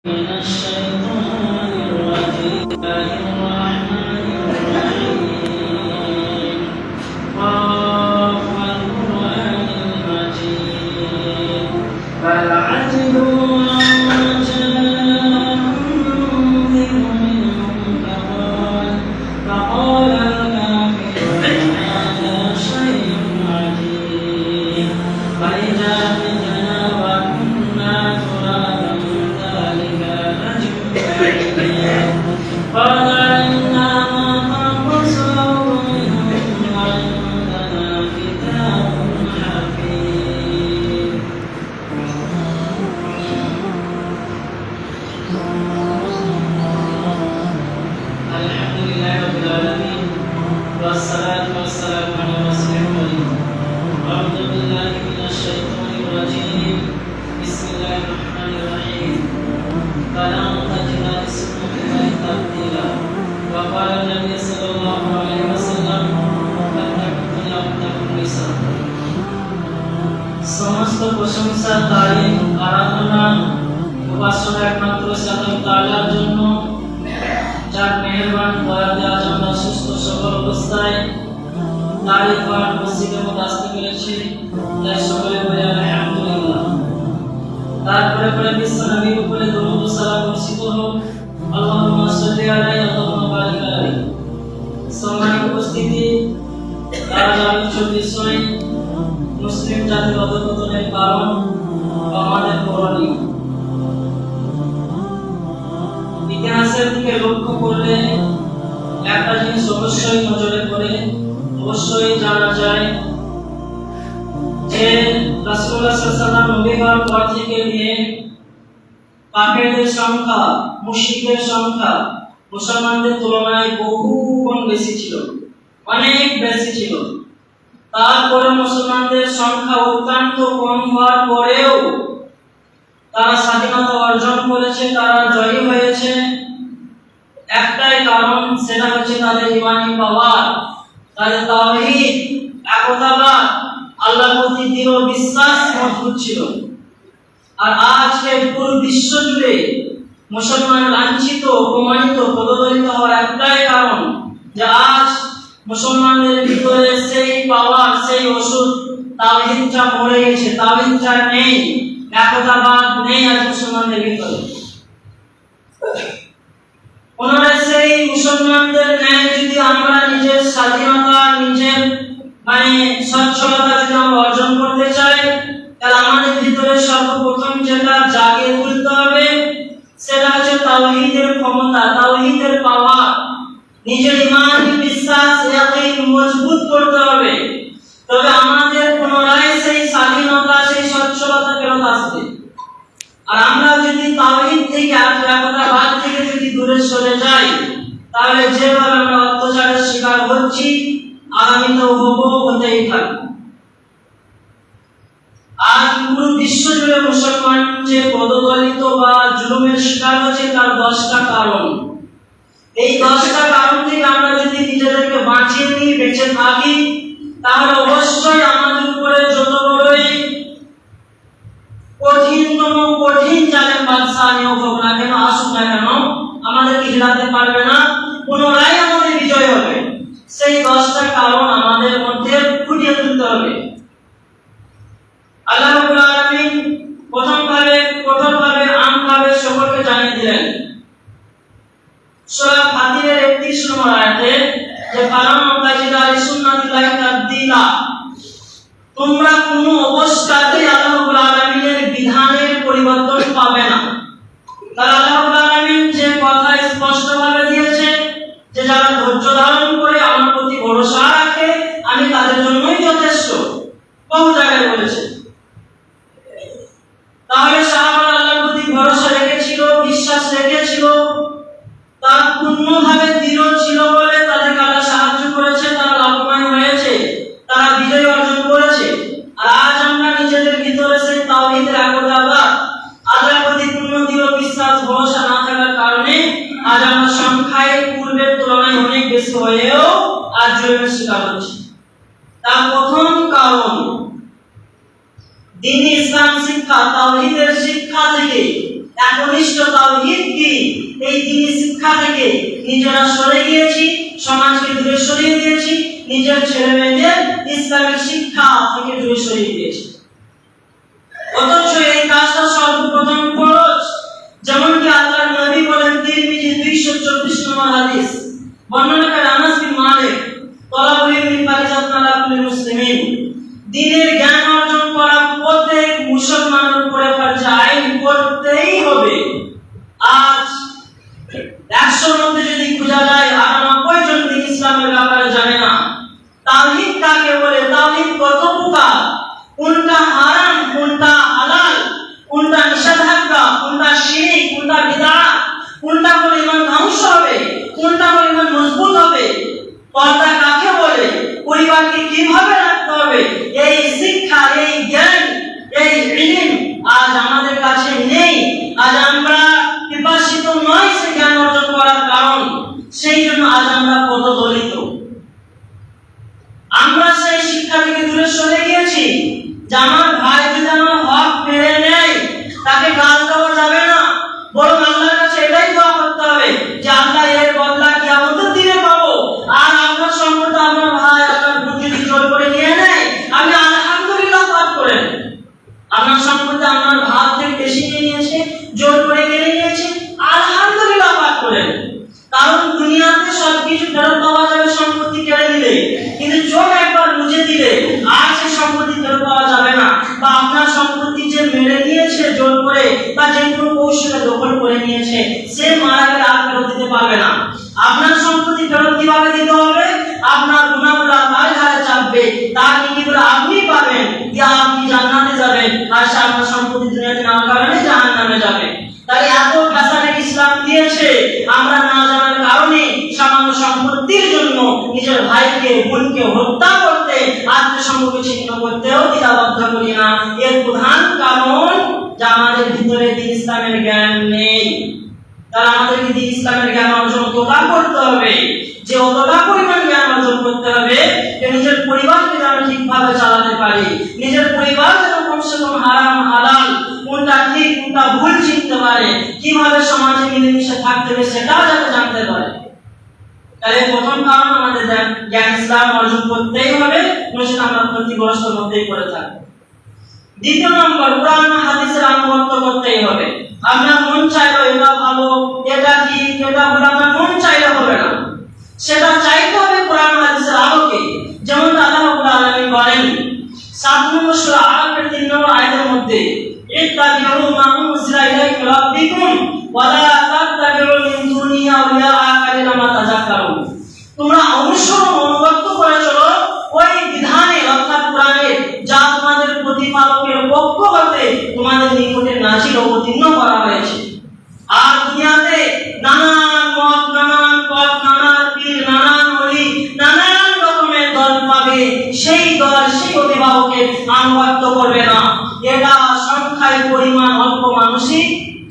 من الشيطان الرجيم الرحمن الرحيم قاف والقرآن المجيد بل عجبوا أن جاءهم منذر منهم فقال الكافرون هذا شيء عجيب فإذا متنا وكنا ترابا ذلك رجل بعيد قال إنا ما تنقصوا منهم وعندنا كتاب حفيظ الحمد لله رب العالمين والصلاة والسلام على رسول الله أعوذ بالله من الشيطان الرجيم بسم الله الرحمن الرحيم فلن تجد لسنة الله تبديلا وقال النبي صلى الله عليه وسلم فاتقوا الدنيا واتقوا النساء সমস্ত প্রশংসা তারিফ আরাধনা উপাসনা একমাত্র আল্লাহ তাআলার জন্য যার মেহেরবান দয়াতে আজ আমরা সুস্থ সবল অবস্থায় দাঁড়িয়ে পড়ার মসজিদের মধ্যে আসতে পেরেছি তাই সকলে বলে আলহামদুলিল্লাহ। তারপরে পরে বিশ্ব নবীর উপরে দরুদ ও সালাম বর্ষিত হোক। আল্লাহুম্মা সাল্লি আলাইহি আল্লাহুম্মা বারিক আলাইহি। সম্মানিত উপস্থিতি, আজ আলোচ্য বিষয় মুসলিম জাতির অধঃপতনের কারণ আমাদের করণীয়। ইতিহাসের দিকে লক্ষ্য করলে একটা জিনিস অবশ্যই নজরে পড়ে, অবশ্যই জানা যায় যে রাসূলুল্লাহ সাল্লাল্লাহু আলাইহি ওয়াসাল্লাম নবী হওয়ার পর থেকে নিয়ে কাফেরদের সংখ্যা, মুশরিকদের সংখ্যা মুসলমানদের তুলনায় বহু গুণ বেশি ছিল, অনেক বেশি ছিল। তারপরে মুসলমানদের সংখ্যা অত্যন্ত কম হওয়ার পরেও তারা স্বাধীনতা অর্জন করেছে, তারা জয়ী হয়েছে। একটাই কারণ, সেটা হচ্ছে তাদের ঈমানি পাওয়ার, তাদের তাওহীদ, একতাবাদ, আল্লাহর প্রতি দৃঢ় বিশ্বাস মজবুত ছিল। আর আজকে পুরো বিশ্ব জুড়ে মুসলমান লাঞ্ছিত, অপমানিত, পদদলিত হওয়ার একটাই কারণ যে আজ মুসলমানদের ভিতরে সেই পাওয়ার, সেই ওষুধ তাওহীদটা মরে গেছে, তাওহীদটা নেই, একতাবাদ নেই আজ মুসলমানদের ভিতরে। পুনরায় সেই মুসলমানদের ন্যায় যদি আমরা নিজের স্বাধীনতা, নিজের সচ্ছলতা যদি আমরা অর্জন করতে চাই, তাহলে আমাদের ভিতরে সর্বপ্রথম যেটা জাগিয়ে তুলতে হবে সেটা হচ্ছে তাওহীদের ক্ষমতা, তাওহীদের পাওয়ার। নিজের ঈমান, বিশ্বাস, ইয়াকিন মজবুত করতে হবে, তবে আমাদের পুনরায় সেই স্বাধীনতা, সেই সচ্ছলতা ফেরত আসবে। আর আমরা যদি তাওহীদ থেকে, একতাবাদ থেকে যদি দূরে সরে যাই, তাহলে যেভাবে আমরা অত্যাচারের শিকার হচ্ছি, আগামীতেও হতেই থাকবো। আজ পুরো বিশ্ব জুড়ে মুসলমান যে পদদলিত বা জুলুমের শিকার হচ্ছে, তার 10টা কারণ। এই 10টা কারণ থেকে আমরা যদি নিজেদেরকে বাঁচিয়ে নিয়ে বেঁচে থাকি, তাহলে অবশ্যই আমাদের উপরে যত বড়ই কঠিন জালেম বাদশা নিয়োগ হোক না কেন, আসুক না কেন, আমাদেরকে হিলাতে পারবে না, পুনরায় আমাদের বিজয় হবে। সেই 10টা কারণ আমাদের মধ্যে ফুটিয়ে তুলতে হবে। আল্লাহ রাব্বুল আলামিন কঠোরভাবে আমভাবে সকলকে জানিয়ে দিলেন সূরা ফাতিরের 31 নম্বর আয়াতে যে ফালাম তাজিদা লিসুন্নাতিল্লাহি তাবদীলা, তোমরা কোনো অবস্থাতেই আল্লাহ রাব্বুল আলামিনের বিধানের পরিবর্তন পাবে না। তাহলে আল্লাহ রাব্বুল আলামিন যে কথা স্পষ্টভাবে দিয়েছে যে যারা ধৈর্য ধারণ করে আমার প্রতি ভরসা রাখে, আমি তাদের জন্যই যথেষ্ট, বহু জায়গায় বলেছে। তাহলে সাহাবারা আল্লাহর প্রতি ভরসা রেখেছিল, বিশ্বাস রেখেছিল, তারা পূর্ণভাবে দৃঢ় ছিল বলে তাদেরকে আল্লাহ সাহায্য করেছে, তারা লাভবান হয়েছে, তারা বিজয় অর্জন করেছে। আর আজ আমরা নিজেদের ভিতরে সেই তাওহীদের একতাবাদ, আল্লাহর প্রতি পূর্ণ দৃঢ় বিশ্বাস, ভরসা না থাকার কারণে আজ আমরা সংখ্যায় পূর্বের তুলনায় অনেক বেশি হয়েও আজ জুলুমের শিকার হচ্ছি। তার প্রথম কারণ দ্বীন ইসলাম শিক্ষা, তাওহীদের শিক্ষা থেকে একনিষ্ঠ তাওহীদ কি, এই দ্বীনি শিক্ষা থেকে নিজেরা সরে গিয়েছি, সমাজকে দূরে সরিয়ে দিয়েছি, নিজের ছেলে মেয়েদের ইসলামের শিক্ষা থেকে দূরে সরিয়ে দিয়েছি। অথচ এই কাজটা সর্বপ্রথম ফরজ। যেমনকি আল্লাহর নবী বলেন, তিরমিজি 224 নম্বর হাদিস, বর্ণনাকারী আনাস বিন মালিক, তলাবুল ইলমি ফারিজাতুন আলা কুল্লি মুসলিমিন, দ্বীনের জ্ঞান অর্জন করা প্রত্যেক মুসলমানের উপরে ফরজ আইন করতেই হবে। আজ 100 মধ্যে যদি খোঁজা যায় 98 জন দিন ইসলামের ব্যাপারে জানে না। তাওহীদ কাকে বলে, তাওহীদ কত প্রকার, কোনটা হারাম, কোনটা হালাল, কোনটা নিষেধাজ্ঞা, কোনটা শিরক, কোনটা বিদআত, কোনটা করে ঈমান ধ্বংস হবে, কোনটা করে ঈমান মজবুত হবে, পর্দা কাকে বলে, পরিবারকে কিভাবে রাখতে হবে, এই শিক্ষা, এই জ্ঞান, এই ইলম আজ আমাদের কাছে নেই। আজ আমরা পিপাসিত নয় সে জ্ঞান অর্জন করার কারণ, সেই জন্য আজ আমরা পদদলিত। আমরা সেই শিক্ষা থেকে দূরে সরে গিয়েছি যে আমার ভাই যদি আমার হক ফিরে নেয় তাকে গাল দেওয়া যাবে না, বরং আল্লাহর কাছে এটাই দোয়া করতে হবে যে আল্লাহ এর বদলা কিয়ামতের দিনে পাবো। আর আপনার সম্পর্কে আপনার ভাই আপনার বোন যদি জোর করে নিয়ে নেয়, আপনি আলহামদুলিল্লাহ পাঠ করেন। আপনার সম্পর্কে আপনার ভাগ থেকে বেশি নিয়ে নিয়েছে, জোর করে কেড়ে নিয়েছে, আলহামদুলিল্লাহ পাঠ করেন। কারণ দুনিয়াতে সবকিছু ফেরত পাওয়া যাবে সম্পত্তি কেড়ে নিলে, কিন্তু চোখ একবার বুঝে দিলে আর সে সম্পত্তি ফেরত পাওয়া যাবে না। বা আপনার সম্পত্তি যে মেরে নিয়েছে জোর করে বা যে কোনো কৌশলে দখল করে নিয়েছে, সে মারা গেলে আর ফেরত দিতে পারবে না। আপনার সম্পত্তি ফেরত কিভাবে দিতে হবে, আপনার গুনাহগুলো তার ঘাড়ে চাপবে, তার নেকিগুলো আপনি পাবেন, ইয়া আপনি জান্নাতে যাবেন, আর সে আপনার সম্পত্তি দুনিয়াতে না কারণে জাহান্নামে যাবে। তাই এত ফ্যাসিলিটি ইসলাম দিয়েছে, আমরা না জানার কারণে সামান্য সম্পত্তির জন্য নিজের ভাইকে বোনকে হত্যা করতে, আত্মসম্পর্ক ছিন্ন করতেও দ্বিধাবদ্ধ করি না। এর প্রধান কারণ যে আমাদের ভিতরে দ্বীন ইসলামের জ্ঞান নেই। তাহলে আমাদেরকে দ্বীন ইসলামের জ্ঞান অর্জন কতটা করতে হবে, যে অতটা পরিমাণ জ্ঞান অর্জন করতে হবে যে নিজের পরিবারকে যেন ঠিকভাবে চালাতে পারি, নিজের পরিবার যেন কমসে কম হারাম হালাল কোনটা ঠিক কোনটা ভুল চিনতে পারে, কিভাবে সমাজে মিলেমিশে থাকতে হবে সেটাও যাতে জানতে পারে। তাহলে প্রথম কারণ আমাদের জ্ঞান ইসলাম অর্জন করতেই হবে, নয়তো আমরা ক্ষতিগ্রস্তের মধ্যেই পড়ে থাকবো। দ্বিতীয় নম্বর, কোরআন হাদিসের আনুগত্য করতেই হবে। আপনার মন চাইলো এটা ভালো, এটা ঠিক, এটা ভুল, আপনার মন চাইলে হবে না, সেটা চাইতে হবে কোরআন হাদিসের আলোকে। যেমন আল্লাহ রাব্বুল আলামিন বলেন 7 নম্বর সূরা আরাফের 3 নম্বর আয়াতের মধ্যে, ইত্তাবিউ মা উনজিলা ইলাইকুম রাব্বিকুম ওয়া লা তাত্তাবিউ মিন দুনিহি আউলিয়া কালিমা তাযাক্কারুন। তোমরা অনুসরণ অনুগত করে চলো ওই বিধানে, অর্থাৎ কোরআনে, যা তোমাদের প্রতিপালকের পক্ষ হতে তোমাদের নিকটে নাযিল অবতীর্ণ করা হয়েছে। আর দুনিয়াতে নানান মত, নানান পথ, নানান পীর, নানান ওলি, নানান রকমের দল পাবে, সেই দল সেই অভিভাবকের আনুগত্য করবে না। এটা সংখ্যায় পরিমাণ অল্প মানুষই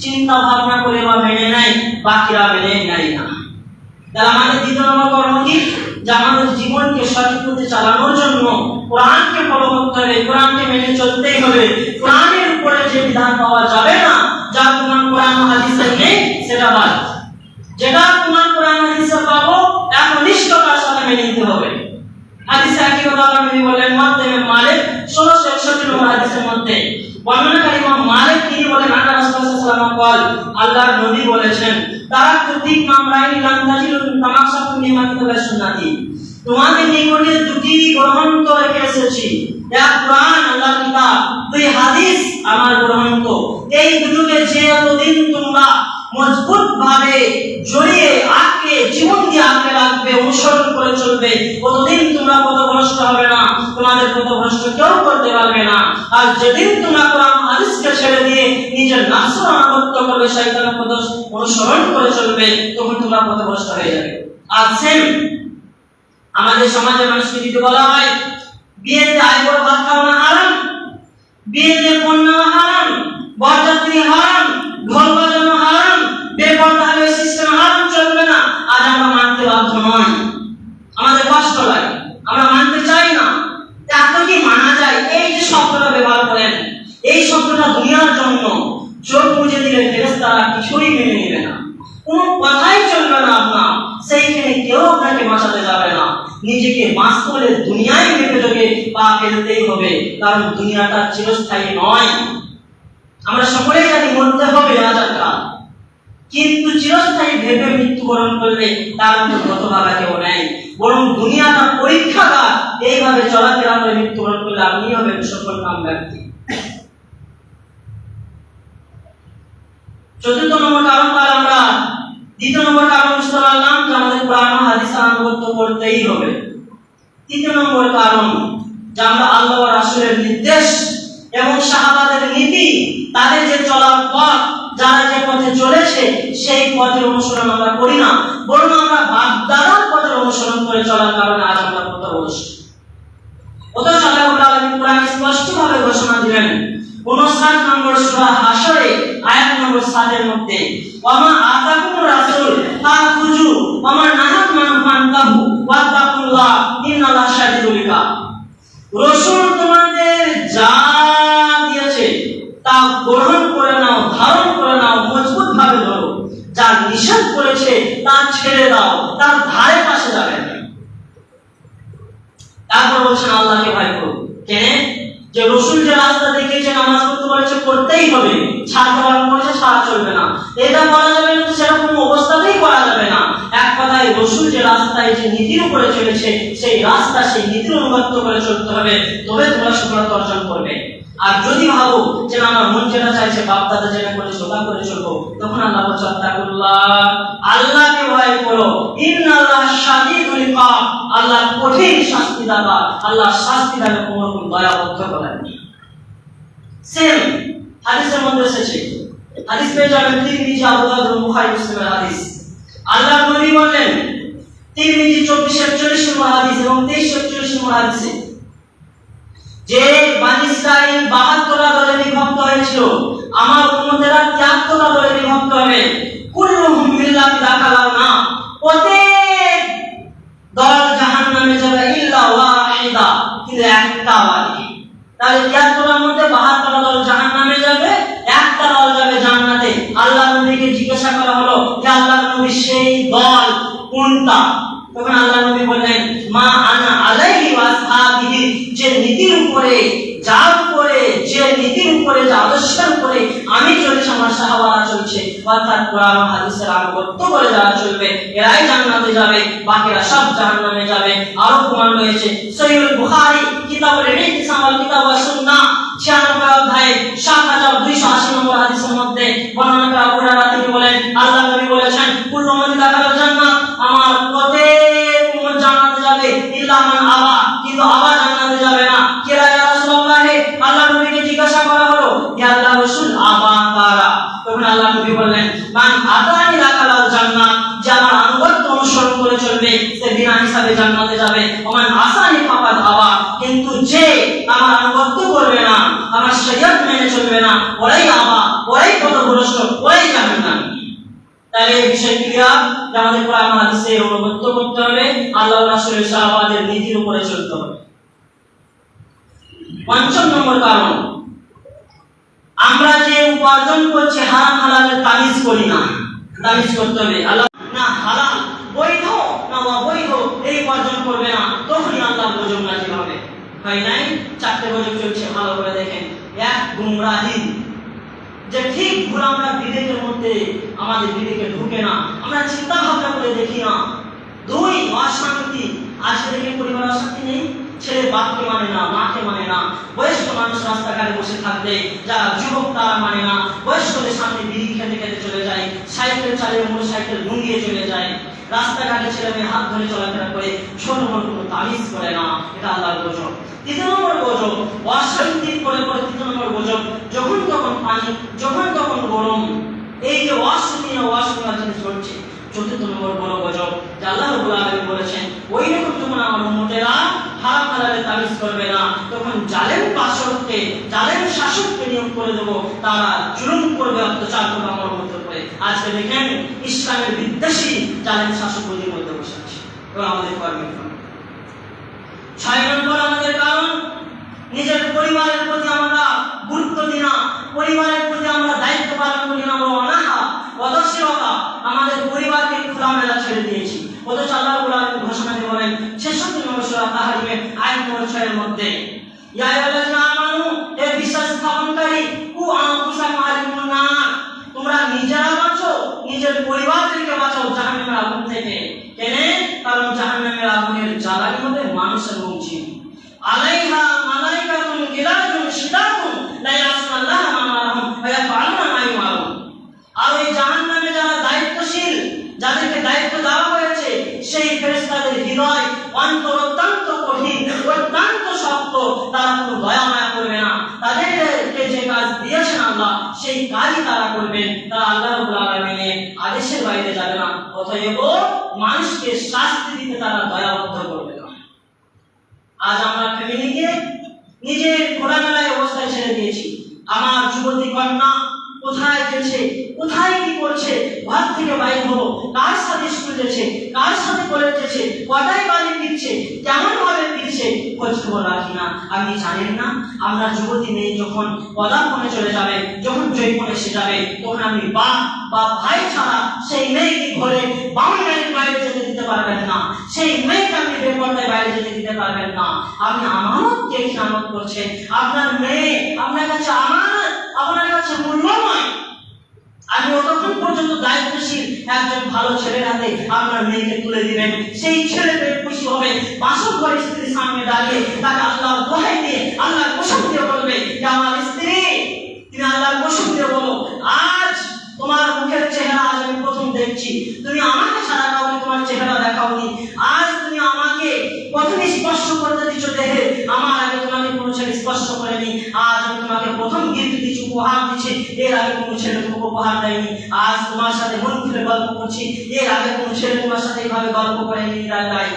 চিন্তা ভাবনা করে বা মেনে নেয়, বাকিরা মেনে নেয় না। তাহলে আমাদের দ্বিতীয় নম্বর কর্ম কি, যে আমাদের জীবনকে সঠিক পথে চালানোর জন্য কোরআনকে ফলো করতে হবে, কোরআনকে মেনে চলতেই হবে। কোরআনের উপরে যে বিধান পাওয়া যাবে না, যা তোমার কোরআন হাদিসে নেই সেটা বাদ, যেটা তোমার কোরআন হাদিসে পাবো একনিষ্ঠতার সাথে মেনে নিতে হবে। হাদিসে একই কথা নবী বলেন, মুআত্তামিম মালিক 1661 নম্বর হাদিসের মধ্যে বর্ণনাকারী ইমাম মালিক তিনি বলেন, আল্লাহ রাসূল সাল্লাল্লাহু আলাইহি ওয়াসাল্লাম আল্লাহর নবী বলেছেন, তারা প্রতীক মামলায় লাম তাজিলু তামাশাতু নিমাতুল্লাহ সুন্নতি, তোমাদের নিকটে দুটি গ্রন্থ রেখে এসেছি, এক কোরআন আল্লাহর কিতাব, দুই হাদিস আমার গ্রন্থ। এই দুটোকে যে এতদিন তোমরা মজবুত ভাবে জড়িয়ে আঁকড়ে জীবন দিয়ে আঁকড়ে রাখবে, অনুসরণ করে চলবে, কতদিন তোমরা পথভ্রষ্ট হবে না, তোমাদের পথভ্রষ্ট কেউ করতে পারবে না। আর যেদিন তোমরা কোরআন হাদিসকে ছেড়ে দিয়ে নিজের নফসের আনুগত্য করবে, শয়তানের পথ অনুসরণ করে চলবে, তখন তোমরা পথভ্রষ্ট হয়ে যাবে। আর সেম আমাদের সমাজে মানুষকে যদি বলা হয় বিয়েতে আইবর ভাত খাওয়ানো হারাম, বিয়েতে কন্যা হারাম, বরযাত্রী হারাম, ঢোল বাজানো হারাম, বেপরদা সিস্টেম হারাম, চলবে না, আজ আমরা মানতে বাধ্য নয়, আমাদের কষ্ট লাগে, আমরা মানতে চাই না। এত কি মানা যায়? এই যে শব্দটা ব্যবহার করেন, এই শব্দটা দুনিয়ার জন্য চোখ বুঝে দিলে ফেরেশতা মেনে নেবে না, কোনো কথাই চলবে না আপনার, সেইখানে কেউ আপনাকে বাঁচাতে যাবে না। নিজেকে বাঁচতে হলে দুনিয়ায় মেপে যোগে পা ফেলতেই হবে, কারণ দুনিয়াটা চিরস্থায়ী নয়। আমরা সকলেই জানি মরতে হবে আজ আর কাল, কিন্তু চিরস্থায়ী ভেবে মৃত্যুবরণ করলে তার মতো হতভাগা কেউ নেই, বরং দুনিয়াটা পরীক্ষাগার। এইভাবে চলাফেরা করে মৃত্যুবরণ করলে আপনি হবেন সফল কাম ব্যক্তি। চতুর্থ নম্বর কারণ তাহলে আমরা দ্বিতীয় নম্বর কারণ বুঝতে পারলাম যে আমাদের কোরআন ও হাদিসের আনুগত্য করতেই হবে। তৃতীয় নম্বর কারণ যে আমরা আল্লাহ ও রাসূলের নির্দেশ এবং সাহাবাদের নীতি, তাদের যে চলার পথ, যারা যে পথে চলেছে সেই পথের অনুসরণ আমরা করি না, বরং আমরা বাপ-দাদার পথের অনুসরণ করে চলার কারণে আজ আমরা পথভ্রষ্ট। অথচ আল্লাহ রাব্বুল আলামিন কোরআনে স্পষ্টভাবে ঘোষণা দিলেন 59 নম্বর সূরা হাশরে আয়াত নম্বর 7 এর মধ্যে, ওয়ামা আতাকুমুর রাসূল ফাখুযু ওয়ামা নাহাকুম ফান্তাহু ওয়াত্তাকুল্লাহ ইন্নাল্লাহা শাদীদুল ইকাব। রাসূল তোমাদের যা দিয়েছে তা গ্রহণ করে নাও, ধারণ করে নাও, মজবুত ভাবে ধরো। যা নিষেধ করেছে তা ছেড়ে দাও, তার ধারে পাশে যাবে না। তারপর বলছেন আল্লাহকে ভয় করো। কেন? যে রাসূল যে রাস্তা দেখিয়েছে, নামাজ পড়তে বলেছে, করতেই হবে, ছাড়তে বারণ করেছে, ছাড়া চলবে না। এটা করা যাবে না, সেরকম অবস্থাতেই করা যাবে না। এক কথায় রাসূল যে রাস্তায় যে নীতির উপরে চলেছে সেই রাস্তা, সেই নীতির অনুগত করে চলতে হবে, তবে তোমরা সফলতা অর্জন করবে। আর যদি ভাবো যে না, আমার মন যেটা চাইছে, বাপ দাদা যেটা করেছে ওটা করে চলবো, তখন আল্লাহ বলছেন তাকুল্লাহ, আল্লাহকে ভয় করো, ইন্নাল্লাহা শাদীদুল ইকাব, আল্লাহ কঠিন শাস্তিদাতা, আল্লাহ শাস্তিদাতা কোনো রকম দয়াবদ্ধ করেননি। সেম হাদিসের মধ্যে এসেছে, হাদিস পেয়ে যাবেন তিরমিজি, আবু দাউদ, বুখারী, মুসলিমের হাদিস। আল্লাহর নবী বলেন, তিরমিজি 24-41 নম্বর হাদিস এবং 23-41 নম্বর হাদিসে, যে বনী ইসরাইল 72টা দলে বিভক্ত হয়েছিল, আমার উম্মতেরা 73টা দলে বিভক্ত হবে। কুল্লুহুম মিল্লাতি দাখালান না, প্রত্যেক দল জাহান্নামে যাবে ইল্লা ওয়াহিদা, কিন্তু একটা বাকি। তাহলে 73টার মধ্যে 72টা দল জাহান্নামে যাবে, একটা দল যাবে জান্নাতে। আল্লাহর নবীকে জিজ্ঞাসা করা হলো যে আল্লাহর নবী সেই দল কোনটা? তখন আল্লাহ নবী বললেন, মা আনা আলাইহি ওয়া আসহাবিহি, যে নীতির উপরে, যার উপরে, যে নীতির উপরে, যে আদর্শের উপরে আমি চলছি, আমার সাহাবারা চলছে, অর্থাৎ কোরআন ও হাদিসের আনুগত্য করে যারা চলবে এরাই জান্নাতে যাবে, বাকিরা সব জাহান্নামে যাবে। আরো প্রমাণ রয়েছে সহিহুল বুখারী কিতাবুল ইতিসাম ওয়াল কিতাব ওয়াস সুন্নাহ 96 অধ্যায়ে 7280 নম্বর হাদিসের মধ্যে বর্ণনা করা আবু হুরায়রা তিনি বলেন, আল্লাহ নবী বলেছেন, কুল্লু মান দাখালাল জান্নাহ, আমার প্রত্যেক উম্মত জান্নাতে যাবে ইল্লা মান আবা, কিন্তু আবা জান্নাতে যাবে না। কেরা ইয়া রাসূলুল্লাহ? আল্লাহ নবীকে জিজ্ঞাসা করা হলো, ইয়া আল্লাহর রাসূল, আবা কারা? তখন আল্লাহ নবী বললেন, মান আতানি দাখালাল জান্নাহ, যে আমার আনুগত্য অনুসরণ করে চলবে সে বিনা হিসাবে জান্নাতে যাবে। ওমান আসানি ফাকাদ আবা, কিন্তু যে আমার আনুগত্য করবে না, আমার শরীয়ত মেনে চলবে না, ওরাই আবা, ওরাই পথভ্রষ্ট, ওরাই জাহান্নামী। তাহলে এই বিষয় ক্লিয়ার যে আমাদের কোরআন হাদিসের অনুগত্য করতে হবে, আল্লাহ ও রাসূলের সাহাবাদের নীতির উপরে চলতে হবে। পঞ্চম নম্বর কারণ, আমরা যে উপার্জন করছি হারাম হালালের তামিজ করি না। তামিজ করতে হবে, আল্লাহ না হালাল বৈধ না অবৈধ এই উপার্জন করবে না, তখনই আল্লাহর গজব নাযিল হবে। হয় নাই? 4টে গজব চলছে, ভালো করে দেখেন। এক, গুমরাহি, যে ঠিক ভুল আমরা বিবেকের মধ্যে, আমাদের বিবেকে ঢুকে না, আমরা চিন্তা ভাবনা করে দেখি না। 2, অশান্তি। আজকে দেখে পরিবার অশান্তি নেই, ছেলে বাপকে মানে না, মাকে মানে না, বয়স্ক মানুষ রাস্তাঘাটে বসে থাকলে যারা যুবক তারা মানে না, বয়স্কদের সামনে বিড়ি খেতে খেতে চলে যায়, সাইকেল চালিয়ে মোটরসাইকেল নুঙ্গিয়ে চলে যায়, রাস্তাঘাটে ছেলে মেয়ে হাত ধরে চলাফেরা করে, ছোট বড় কোনো তামিজ করে না, এটা আল্লাহর গজব। 3 নম্বর গজব, অশান্তি করে করে 3 নম্বর গজব, যখন তখন পানি, যখন তখন গরম, এই যে অশুদ্ধ জিনিস ঘটছে। 4 নম্বর বড় গজব, যে আল্লাহ রাব্বুল আলামিন বলেছেন, ওই রকম যখন আমার উম্মতেরা হারাম হালালে তামিজ করবে না, তখন জালেম শাসককে নিয়োগ করে দেব, তারা জুলুম করবে, অত্যাচার করবে আমার উম্মতের উপরে। আজকে দেখেন ইসলামের বিদ্বেষী জালেম শাসক ওদের মধ্যে বসে আছে, এবং আমাদের কর্মী। 6 নম্বর আমাদের কারণ, নিজের পরিবারের প্রতি আমরা গুরুত্ব দিই না, পরিবারের প্রতি আমরা দায়িত্ব পালন করি না, আমরা অনাহা। পদশীলতা, আমাদের পরিবারকে খোলামেলা ছেড়ে দিয়েছি। অথচ আল্লাহ রাব্বুল আলামিন ঘোষণা দিয়ে বলেন 66 নম্বর সূরা তাহরিমের আয়াত নম্বর 6 এর মধ্যে, ইয়া আইয়ুহাল্লাযীনা আমানু, হে বিশ্বাস স্থাপনকারী, কু আনফুসাকুম আলাইকুম নার, তোমরা নিজেরা বাঁচো, নিজের পরিবারকে বাঁচাও জাহান্নামের আগুন থেকে। কেন? কারণ জাহান্নামের আগুনের জ্বালানি হবে মানুষ এবং জিন। আলাইহা মালাইকাতুন গিলাদুন শিদাদুন লা ইয়াসুনাল্লাহা মা আমারহুম ওয়া ইয়াফআলুনা মা ইউমারুন। আর ওই জাহান্নামে যারা দায়িত্বশীল, যাদেরকে দায়িত্ব দেওয়া হয়েছে, সেই ফেরেশতাদের হৃদয় অন্তর অত্যন্ত কঠিন, অত্যন্ত শক্ত, তারা কোনো দয়া মায়া করবে না। তাদেরকে যে কাজ দিয়েছেন আল্লাহ, সেই কাজই তারা করবেন, তারা আল্লাহ রাব্বুল আলামিনের আদেশের বাইরে যাবে না। অতএব মানুষকে শাস্তি দিতে তারা দয়াবদ্ধ করবে না। আজ আমরা ফ্যামিলিকে নিজের খোলামেলায় অবস্থায় ছেড়ে দিয়েছি। আমার যুবতী কন্যা কোথায় গেছে, কোথায় কি করছে, ঘর থেকে বাইরে হলো, কার সাথে স্কুল যাচ্ছে, কার সাথে কলেজ যাচ্ছে, কটায় বাড়ি ফিরছে, কেমন ভাবে ফিরছে, খোঁজ খবর রাখি না। আপনি জানেন না, আমরা যুবতী মেয়ে যখন পদার্পণে চলে যাবে, যখন জৈবনে এসে যাবে, তখন আপনি বাপ বা ভাই ছাড়া সেই মেয়েকে ঘরে বাউন্ডারির বাইরে যেতে দিতে পারবেন না, সেই মেয়েকে আপনি বেপরদায় বাইরে যেতে দিতে পারবেন না। আপনি আমানতকে খেয়ানত করছেন। আপনার মেয়ে আপনার কাছে আমানত, আপনার কাছে মূল্য নয়। আপনি ততক্ষণ পর্যন্ত দায়িত্বশীল একজন ভালো ছেলের হাতে আপনার মেয়েকে তুলে দিবেন। সেই ছেলে খুশি হবে, বাসর ঘরে স্ত্রীর সামনে দাঁড়িয়ে তাকে আল্লাহর দোহাই দিয়ে, আল্লাহর কসম দিয়ে বলবে যে আমার স্ত্রী, তুমি আল্লাহর কসম দিয়ে বলো, আজ তোমার মুখের চেহারা আজ আমি প্রথম দেখছি। তুমি আমাকে ছাড়া কাউকে তোমার চেহারা দেখাওনি। আজ তুমি আমাকে প্রথমে স্পর্শ করতে দিচ্ছ দেহে, আমার আগে তোমাকে কোনো ছেলে স্পর্শ করেনি। আজ আমি তোমাকে প্রথম গিফট দিচ্ছি, উপহার দিচ্ছি, এর আগে কোনো ছেলে তোমাকে উপহার দেয়নি। আজ তোমার সাথে মন খুলে গল্প করছি, এর আগে কোনো ছেলে তোমার সাথে এইভাবে গল্প করেনি। তাই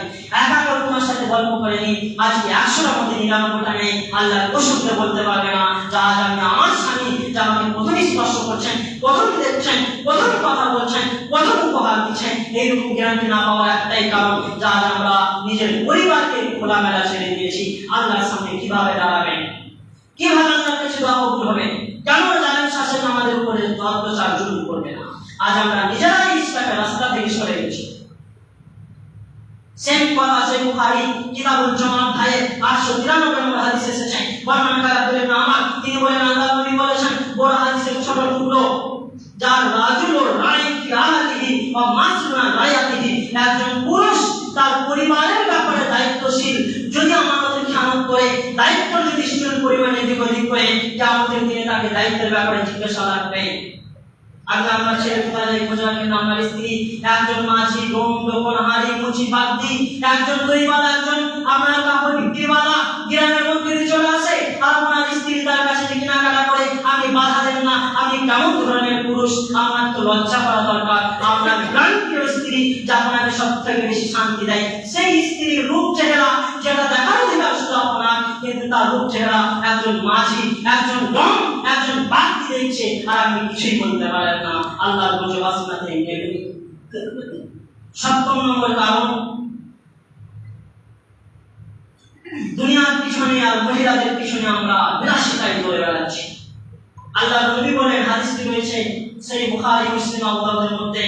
একা করে তোমার সাথে গল্প করেনি। আজকে 100টার মধ্যে 99টা নেই। আল্লাহর কসম দিয়ে বলতে পারবে না যে আজ আমি আমার স্বামী যা আমাকে প্রথম স্পর্শ করছেন, প্রথম দেখছেন, প্রথম কথা বলছেন, প্রথম উপহার দিচ্ছেন, এইরকম গ্যারান্টি না পাওয়ার একটাই কারণ, যা আমরা নিজের পরিবারকে খোলামেলা ছেড়ে দিয়েছি। আল্লাহর সামনে কিভাবে দাঁড়াবেন, কিভাবে আল্লাহর কাছে দোয়া কবুল হবে? কেন জালেম শাসক আমাদের উপরে অত্যাচার জুলুম করবে না? আজ আমরা নিজেরাই ইসলামের রাস্তা থেকে সরে গেছি। সেম কথা সেই বুখারী কিতাবুল জুমআহ অধ্যায়ে 893 নম্বর হাদিসে এসেছে। বর্ণনাকারী আব্দুল্লাহ ইবনে আমর তিনি বলেন, আল্লাহর নবী বলেছেন, বড় হাদিসের ছোট টুকরো, যার রাজুল রাই ফি আহলিহি ওয়া মাসউলুন রায়াতিহি, একজন পুরুষ তার পরিবারের ব্যাপারে দায়িত্বশীল, যদি আমাদের খেয়ানত করে, দায়িত্ব যদি শিশুর পরিমাণে এদিক ওদিক করে, কিয়ামতের দিনে তাকে দায়িত্বের ব্যাপারে জিজ্ঞাসা লাগবে। আগে আমরা ছেলে কোথায় যাই খোঁজ রাখেন, আমার স্ত্রী, একজন মাঝি, ডোম, দোকান, হাড়ি, মুচি, বাগদি, একজন দইওয়ালা, একজন আপনার কাপড় বিক্রিওয়ালা গ্রামের মধ্যে চলে আসে, আর আপনার স্ত্রী তার কাছে যে কেনাকাটা করে, আপনি বাধা দেন না। আপনি কেমন ধরনের পুরুষ? আপনার তো লজ্জা করা দরকার। আপনার প্রাণপ্রিয় স্ত্রী যা আপনাকে সব থেকে বেশি শান্তি দেয়, সেই স্ত্রীর রূপ চেহারা যেটা দেখার অধিকার শুধু আপনার, কিন্তু তার রূপ চেহারা একজন মাঝি, একজন ডোম, একজন বাগদি দেখছে, আর আপনি কিছুই বলতে পারেন না। আল্লাহর গজব আসমানে নেমে। 7 নম্বর কারণ, দুনিয়ার পিছনে আর মহিলাদের পিছনে আমরা বিলাসিতায় দৌড়ে বেড়াচ্ছি। আল্লাহর নবী বলেন, হাদিসটি রয়েছে সেই বুখারী মুসলিম আবু দাউদের মধ্যে,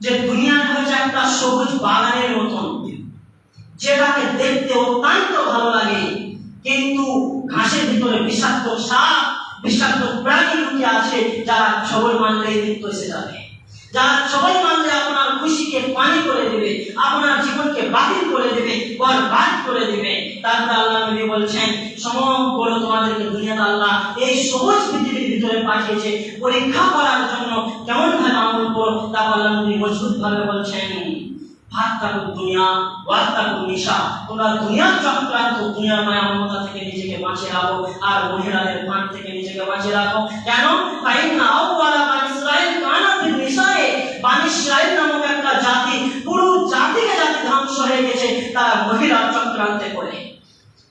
যে দুনিয়াটা হচ্ছে একটা সবুজ বাগানের মতন, যেটাকে দেখতে অত্যন্ত ভালো লাগে, কিন্তু ঘাসের ভিতরে বিষাক্ত সাপ, বিষাক্ত প্রাণী লুকিয়ে আছে, যারা সবাই মানলেই মৃত্যু এসে যাবে, যারা সবাই মানলে আপনার খুশিকে পানি করে দেবে, আপনার জীবনকে বাতিল করে দেবে, বরবাদ করে দেবে। তারপরে আল্লাহ নবী বলছেন, সমগ্র তোমাদেরকে দুনিয়াতে আল্লাহ এই সবুজ পৃথিবীর ভিতরে পাঠিয়েছে পরীক্ষা করার জন্য, কেমন ভাবে আমল করো। তারপর আল্লাহ নবী মজবুত ভাবে বলছেন, ফাত্তাকুদ দুনিয়া ওয়াত্তাকুন নিসা, তোমরা দুনিয়ার চক্রান্ত, দুনিয়ার মায়া মমতা থেকে নিজেকে বাঁচিয়ে রাখো, আর মহিলাদের ফাঁদ থেকে নিজেকে বাঁচিয়ে রাখো। কেন? ফাইন্না আউওয়ালা বানি ইসরাঈল কানা ফিন নিসায়ে, বানি ইসরাঈল নামক একটা জাতি, পুরো জাতিকে জাতি ধ্বংস হয়ে গেছে তারা মহিলার চক্রান্তে পড়ে,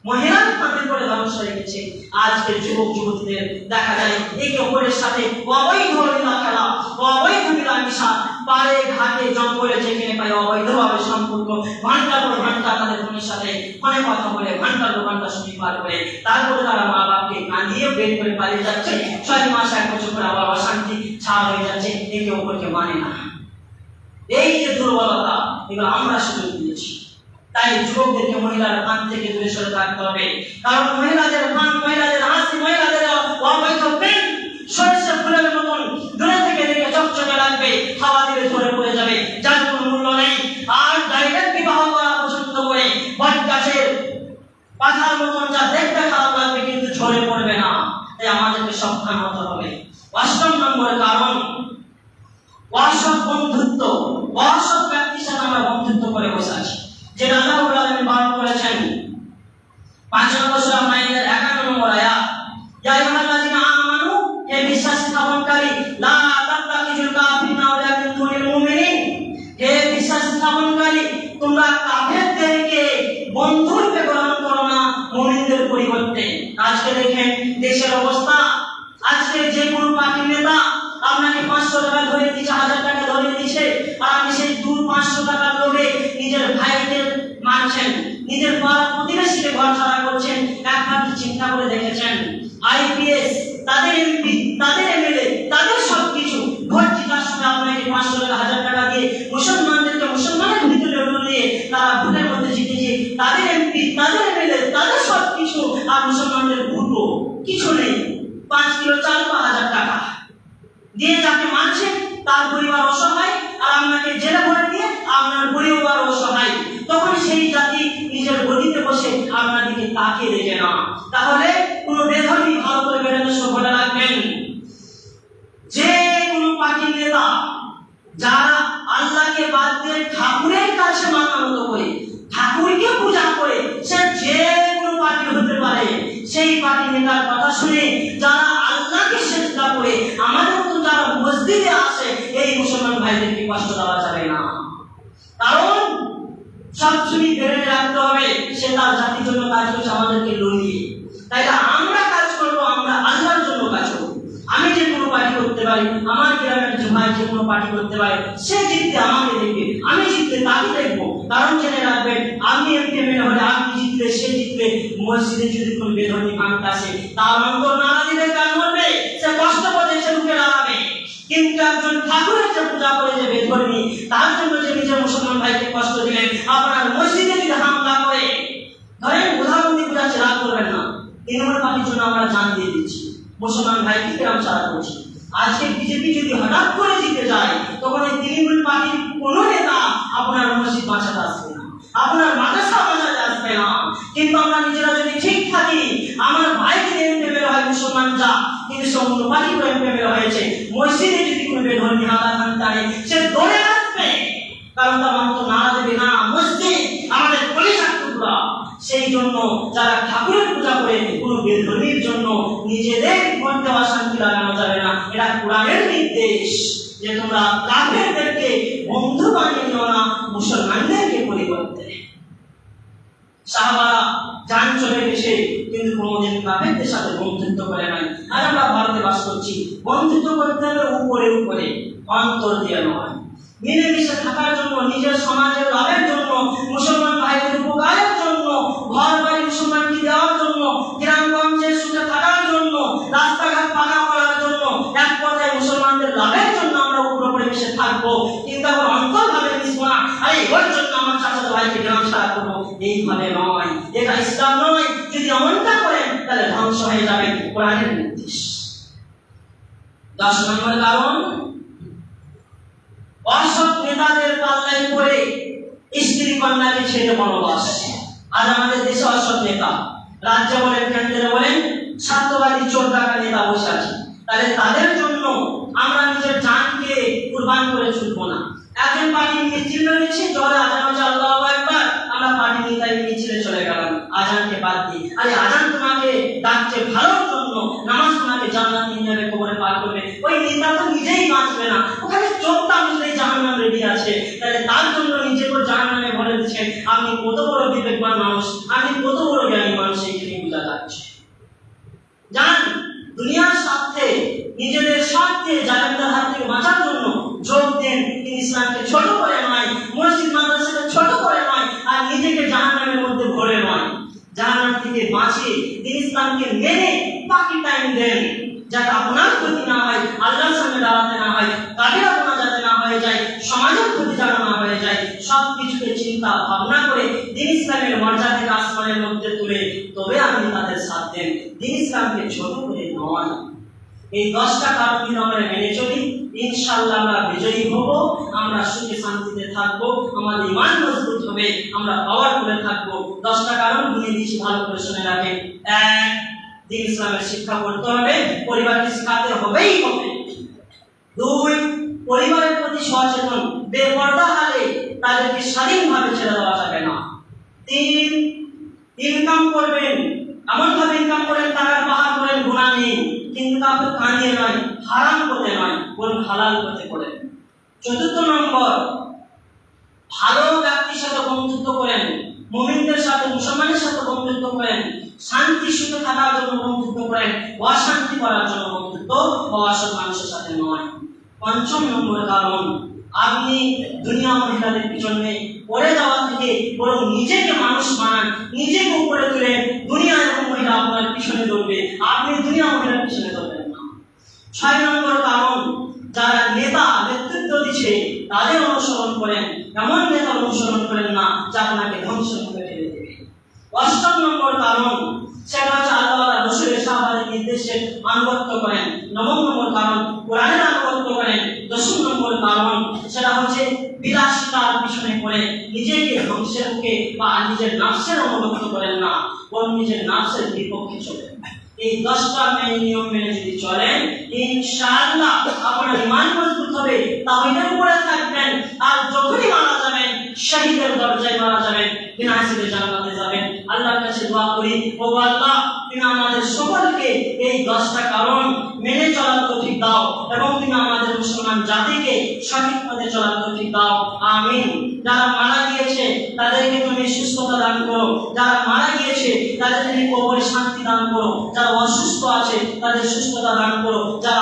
মহিলার ফাঁদে পড়ে ধ্বংস হয়ে গেছে। আজকের যুবক যুবতীদের দেখা যায় একে অপরের সাথে অবৈধ লীলা খেলা, অবৈধ মিলামেশা পয়সা পারে ঘাটে জঙ্গলে যেখানে পায় অবৈধভাবে সম্পর্ক ঘন্টার পর ঘন্টা তাদের বোনের সাথে ফোনে কথা বলে ঘন্টার পর ঘন্টা সময় পার করে তারপরে তারা মা বাপকে কাঁদিয়ে বের করে পালিয়ে যাচ্ছে 6 মাস 1 বছর পরে আবার অশান্তি ছাড় হয়ে যাচ্ছে একে অপরকে মানে না। এই যে দুর্বলতা এগুলো আমরা সুযোগ দিয়েছি। তাই যুবকদেরকে মহিলার ফান থেকে দূরে সরে থাকতে হবে, কারণ মহিলাদের ফান, মহিলাদের হাসি, মহিলাদের অবৈধ প্রেম সরিষা ফুলের মতন দূরে থেকে দেখে চকচকে লাগবে, হাওয়া দিলে ঝরে পড়ে যাবে, যার কোনো মূল্য নেই। আর ডাইরেক্ট বিবাহ করা পছন্দ করে বট গাছের পাতার মতন যা দেখতে খারাপ লাগবে কিন্তু ঝরে পড়বে না। তাই আমাদেরকে সাবধান হতে হবে। 8 নম্বর কারণ অসৎ বন্ধুত্ব। অসৎ ব্যক্তির সাথে আমরা বন্ধুত্ব করে বসে আছি, যেটা আল্লাহ রাব্বুল আলামিন বারণ করেছেন। 5 নম্বর সূরা মাইদার 51 নম্বর আয়াত, ইয়া আইয়ুহাল্লাযীনা আমানু, হে বিশ্বাস স্থাপনকারী, লা তাত্তাখিযুল কাফিরিনা ওয়ালা মিন দুনিল মুমিনিন, হে বিশ্বাস স্থাপনকারী তোমরা কাফেরদেরকে বন্ধু রূপে গ্রহণ করো না মুমিনদের পরিবর্তে। আজকে দেখেন দেশের অবস্থা, আজকে যে কোন পার্টির নেতা আপনাকে 500 টাকা ধরে দিচ্ছে, 1000 টাকা ধরে দিচ্ছে, আর আপনি সেই 200-500 টাকার লোভে নিজের ভাইদের মারছেন, নিজের পাড়া প্রতিবেশীকে ঘর ছাড়া করছেন। একবার কি চিন্তা করে দেখেছেন আইপিএস তাদের এমপি তাদের এমএলএ তাদের সবকিছু ভোট জেতার সময় আপনাকে 500 টাকা 1000 টাকা দিয়ে মুসলমানদেরকে মুসলমানের ভিতরে দিয়ে তারা ভোটের মধ্যে জিতেছে, তাদের এমপি তাদের এমএলএ তাদের সবকিছু, আর মুসলমানদের ভোটও কিছু নেই। 5 কিলো চাল বা 1000 টাকা দিয়ে যাকে মারছেন তার পরিবার অসহায়, আর আপনাকে জেলে ভরে দিয়ে আপনার পরিবার অসহায়। তখন সেই জাতি নিজের গদিতে বসে আপনার দিকে তাকিয়ে দেখে না। তাহলে কোন বেধর্মী ভালো করে বেরোতে সফল রাখবেন। যে কোন পার্টির নেতা যারা আল্লাহকে বাদ দিয়ে ঠাকুরের কাছে মাথা নত করে, ঠাকুরকে পূজা করে, সে যে কোনো পার্টি হতে পারে, সেই পার্টি নেতার কথা শুনে যারা আল্লাহকে সেজদা করে আমাদের মতো যারা মসজিদে আসে, এই মুসলমান ভাইদেরকে কষ্ট দেওয়া যাবে না। কারণ সবসময় ধরে রাখতে হবে সে তার জাতির জন্য কাজ করছে, আমাদেরকে লড়িয়ে। তাই আমরা কাজ করবো, আমরা আল্লাহর জন্য কাজ করবো। আমি যে কোনো পার্টি করতে পারি, আমার গ্রামের ভাই যে কোনো পার্টি করতে পারে, সে জিততে আমাকে দেখবে, আমি জিততে তাকে দেখবো। কারণ জেনে রাখবেন, আমি এমপি এমএলএ হলে আপনি জিতলে সে জিতবে। মসজিদে যদি কোনো বেধর্মী মানুষ আসে, তার অন্তর নাড়া দিবে, কান মরবে, সে কষ্ট করে সে রুখে দাঁড়াবে। কিন্তু একজন ঠাকুরের যে পূজা করে যে বেধর্মী, তার জন্য যে নিজের মুসলমান ভাইকে কষ্ট দিলেন, আপনার মসজিদে যদি হামলা করে, ধরেন উদাহরণ দিয়ে বোঝাচ্ছে, রাগ করবেন না, এই নম্বর পার্টির জন্য আমরা জান দিয়ে দিচ্ছি, মুসলমান ভাইকে গ্রাম ছাড়া করছি। আজকে বিজেপি যদি হঠাৎ করে জিতে যায়, তখন এই তৃণমূল পার্টির কোন নেতা আপনার মসজিদ বাঁচাতে আসবে না, আপনার মাদ্রাসা বাঁচাতে আসবে না। কিন্তু আমরা নিজেরা যদি ঠিক থাকি, আমার ভাই যদি এমপি হয় মুসলমান যা, কিন্তু সম্পূর্ণ পার্টি করে এমপি হয়েছে, মসজিদে যদি কোনো বেধর্মী হামলা খানতে আনে, সে দৌড়ে আসবে। কারণ তার মত নাড়া দেবে না, মসজিদ আমাদের কলিজার টুকরা। সেই জন্য যারা ঠাকুরের পূজা করে কোনো বেধর্মীর জন্য নিজেদের মধ্যে অশান্তি লাগানো যাবে না। এটা কোরআনের নির্দেশ যে তোমরা কাফেরদেরকে বন্ধু বানিয়ে নিও না, মুসলমানদেরকে পরিবর্তে। সাহাবারা জান চলে গেছে, কিন্তু কোনোদিন কাফেরদের সাথে বন্ধুত্ব করে নাই। আর আমরা ভারতে বাস করছি, বন্ধুত্ব করতে হবে উপরে উপরে, অন্তর দিয়ে নয়। মিলেমিশে থাকার জন্য, নিজের সমাজের লাভের জন্য, মুসলমান ভাইদের উপকারের জন্য, ঘর বাড়ি মুসলমানকে দেওয়ার জন্য, গ্রামগঞ্জের সুখে থাকার জন্য, রাস্তাঘাট পাকা করার জন্য, এক কথায় মুসলমানদের লাভের জন্য আমরা উপরে মিশে থাকবো। কিন্তু আবার অন্তরভাবে মিশবো না, আরে ওর জন্য আমার চাচাতো ভাইকে গ্রাম ছাড়া করবো, এইভাবে নয়, এটা ইসলাম নয়। যদি এমনটা করেন তাহলে ধ্বংস হয়ে যাবে, কোরআনের নির্দেশ। 10 নম্বর কারণ, অসৎ নেতাদের পাল্লায় পড়ে স্ত্রী কন্যাকে ছেড়ে বনবাস। আজ আমাদের দেশে অসৎ নেতা, রাজ্য বলেন, কেন্দ্রে বলেন, স্বার্থবাদী চোর ডাকা নেতা বসে আছে। তাহলে তাদের জন্য আমরা নিজের জানকে কুরবান করে ছুটবো না। একজন পার্টি মিছিল রয়েছে, জলে আজান হচ্ছে আল্লাহু আকবার, আমরা পার্টি নেতাই মিছিলে চলে গেলাম আজানকে বাদ দিয়ে। আরে আজান তোমাকে ডাকছে ভালোর জন্য, নামাজ তোমাকে জান্নাত নিয়ে যাবে, কবরে পার করবে। ওই নেতা তো নিজেই বাঁচবে না, ওখানে চোখটা বুঝলেই জাহান্নাম রেডি আছে। তাহলে তার জন্য নিজেকে জাহান্নামে ভরে দিচ্ছেন। আপনি কত বড় বিবেকবান মানুষ, আপনি কত বড় জ্ঞানী মানুষ, এইখানে বোঝা যাচ্ছে। জান দুনিয়ার স্বার্থে, নিজেদের স্বার্থে, জালেমদের হাত থেকে বাঁচার জন্য যোগ দিয়ে ছোট করে নয়, মসজিদ মাদ্রাসাকে ছোট করে নয়, আর নিজেকে জাহান্নামের মধ্যে ভরে নয়। জাহান্নাম থেকে বাঁচিয়ে দিন ইসলামকে মেনে বাকি টাইম দেন, যাতে আপনার ক্ষতি না হয়, আল্লাহর সামনে দাঁড়াতে না হয়, কাবিরা গুনাহ যাতে না হয়ে যায়, সমাজের ক্ষতি যেন না হয়ে যায়, সব কিছুকে চিন্তা ভাবনা করে দিন ইসলামের মর্যাদাকে আসমানের মধ্যে তুলে তবে আপনি তাদের সাথ দেন। দিন ইসলামকে ছোট করে নয়। এই 10টা কারণ যদি আমরা মেনে চলি, ইনশাআল্লাহ আমরা বিজয়ী হব, আমরা সুখে শান্তিতে থাকবো, আমাদের ঈমান মজবুত হবে, আমরা পাওয়ারফুল থাকবো। 10টা কারণ নিয়ে দিচ্ছি, ভালো করে শুনে রাখেন। 1, দিন ইসলামের শিক্ষা করতে হবে, পরিবারকে শেখাতে হবেই হবে। 2, পরিবারের প্রতি সচেতন, বেপরদা হালে তাদেরকে স্বাধীনভাবে ছেড়ে দেওয়া যাবে না। 3, ইনকাম করবেন, এমনভাবে ইনকাম করেন টাকার পাহাড় করেন, গুনাহ নেই, কিন্তু কাউকে কানিয়ে নয়, হারাম পথে নয়, বরং হালাল পথে করেন। 4 নম্বর, ভালো ব্যক্তির সাথে বন্ধুত্ব করেন, মুমিনদের সাথে, মুসলমানের সাথে বন্ধুত্ব করেন, শান্তি সুখে থাকার জন্য বন্ধুত্ব করেন, অশান্তি করার জন্য বন্ধুত্ব, অসৎ মানুষের সাথে নয়। 5 নম্বর কারণ, আপনি দুনিয়া মহিলাদের পিছনে পড়ে যাওয়া থেকে বরং নিজেকে মানুষ বানান, নিজেকে উপরে তুলে দুনিয়া এবং মহিলা আপনার পিছনে দৌড়বে, আপনি দুনিয়া মহিলার পিছনে দৌড়বেন না। 6 নম্বর কারণ, যারা নেতা নেতৃত্ব দিচ্ছে তাদের অনুসরণ করেন, এমন নেতা অনুসরণ করেন না যা আপনাকে ধ্বংসের মুখে ঠেলে দেবে। 8 নম্বর কারণ, সেটা হচ্ছে আল্লাহ রাসূলের সাহাবাদের নির্দেশে আনুগত্য করেন। 9 নম্বর কারণ, কোরআনের আনুগত্য করেন। 10 নম্বর কারণ, সেটা হচ্ছে বিলাসিতার পিছনে পড়ে নিজেকে ধ্বংসের মুখে বা নিজের নাফসের অনুগত করেন না, বরং নিজের নাফসের বিপক্ষে চলেন। এই 10টা নিয়ম মেনে যদি চলেন, ইনশাআল্লাহ আপনার ঈমান মজবুত হবে, তাওহীদের উপরে থাকবেন, আর যখনই মারা যাবেন শহীদের দরজায় মারা যাবেন, বিনা হিসাবে জান্নাতে যাবেন। আল্লাহর কাছে দোয়া করি, ও আল্লাহ তুমি আমাদের সকলকে এই 10টা কারণ মেনে চলার তৌফিক দাও, এবং তুমি আমাদের মুসলমান জাতিকে সঠিক পথে চলার তৌফিক দাও, আমিন। যারা মারা গিয়েছে তাদেরকে তুমি সুস্থতা দান করো, যারা মারা গিয়েছে তাদেরকে তুমি কবরে শান্তি দান করো, যারা অসুস্থ আছে তাদের সুস্থতা দান করো, যারা